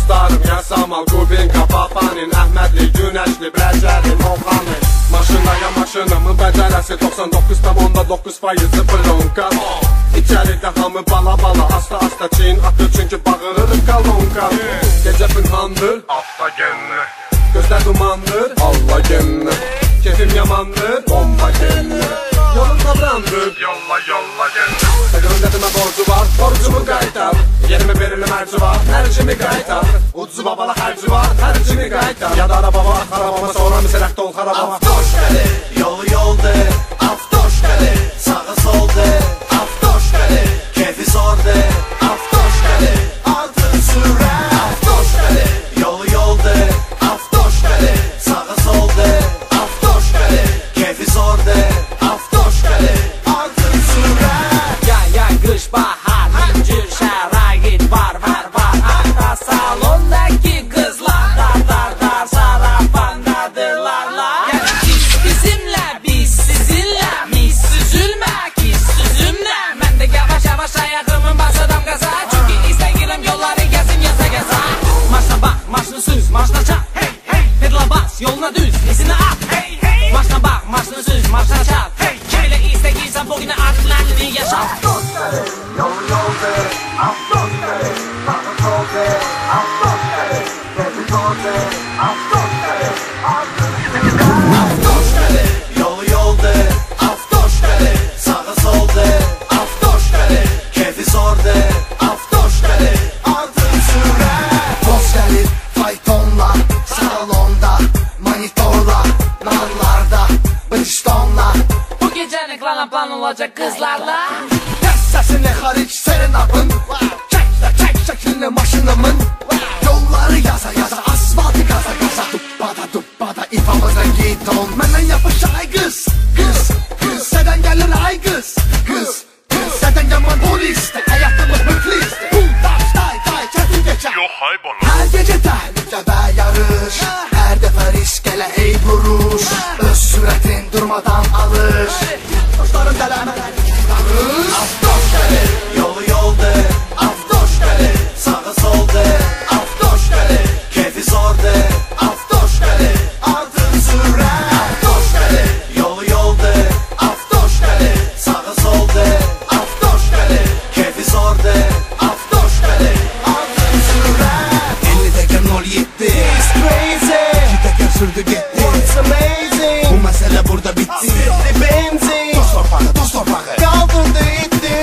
dostlarım, Yasamal, Kubinka, Papanin, Əhmədli, Günəşli, Brəcəli, Novxanın. Maşınaya maşınımın bəcərəsi 99,9% blonka. İçəridə hamı bala bala, asta asta çin atır çünki bağırırıq kalonka. Gecə pınhandır, Asta genne. gözlər dumandır, Allah genne. Keyfim yamandır, bomba genne. Yolum kabrandır, Yolla yolla genne. Ödədimə borcu var, borcumu qaytar. Yerimi veririm hərci var, hərcimi qaytar. Ucuz babala hərci var, hərcimi qaytar. Ya da arabama, arabama sonra misələkdə ol xarabama. Avtoş gəlir, yolu yoldur. Avtoş gəlir, sağı soldur. Avtoş gəlir, keyfi zordur. Avtoş gəlir, artıq sürət. Avtoş gəlir, yolu yoldur. Avtoş gəlir, sağı soldur. Avtoş gəlir, keyfi zordur. Avtoş gəlir, artıq sürət. Ya qış bahar, min cür şərait var. Arka salondaki qızlar dar sarapandadırlar. Bizimlə, biz sizinlə, mis süzülmək, his süzümlə. Mən də yavaş ayağımın basaram qaza. Çünki istəyirəm yolları gəzim yaza. Maşına bax, maşını süz, maşına çap. Pedala bas, yoluna düz, izini at. Maşına bax, maşını süz, maşına çap. Kiminlə istəyirsən bugünə artılarını yaşa. Avtoş gəlir, yolu yoldur. Avtoş gəlir, sağı soldur. Avtoş gəlir, keyfi zordur. Avtoş gəlir, artıq sürət. Avtoş gəlir, yolu yoldur. Avtoş gəlir, sağı soldur. Avtoş gəlir, keyfi zordur. Avtoş gəlir, artıq sürət. Post gəlir, faytonlar, salonda, monitorlar, narlarda, Bridgestonlar. Bu gecəni plan olacaq qızlarla. Kes sesini hariç senin apın. Çek şeklini maşınımın. Yolları yaza asfaltı gaza Dubpada ifamızda gidon. Menden yapış ay kız. Seden gelir ay kız. Seden yaman poliste. Hayatımız müfliste. Day çetin geçer. Yo hay bana. Her gece tehlike ve yarış. Her defa risk ele ey vuruş. Öz süretin durmadan alış. Dostlarım delemeler. Avtoş gəlir, yolu yoldur. Avtoş gəlir, sağı soldur. Avtoş gəlir, keyfi zordur. Avtoş gəlir, artıq sürət. Avtoş gəlir, yolu yoldur. Avtoş gəlir, sağı soldur. Avtoş gəlir, keyfi zordur. Avtoş gəlir, artıq sürət. 50 dəqiqə 07. It's crazy. 2 dəqiqə sürdü getdi. It's amazing. Bu məsələ burada bitti. Benzin. Dost torpağı. Kaldırdı itti.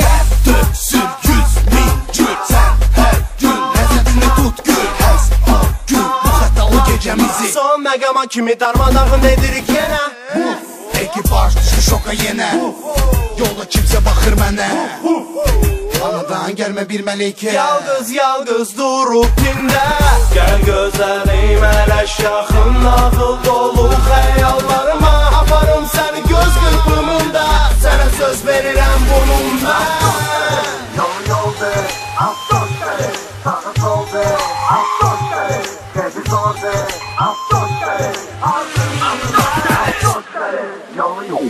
Sür 100.000 gül. Sen her gün lezzetini tut gül. Her gün bu xəttalı gecəmizi. Son məqama kimi darmadağın edirik yenə. Ekipaj düşür şoka yenə. Yolda kimsə baxır mənə. Anadan gəlmə bir mələkə. Yalqız durub dində. Gəl gözlərim ələş yaxın. Nağıl dolu xəyallarıma. Aparım səni göz qırpımında. Sənə söz verirəm bununla. Yol yoldur, avtoş gəlir. Sağı soldur, avtoş gəlir. Keyfi zordur, avtoş gəlir. Avtoş gəlir, yolu yol.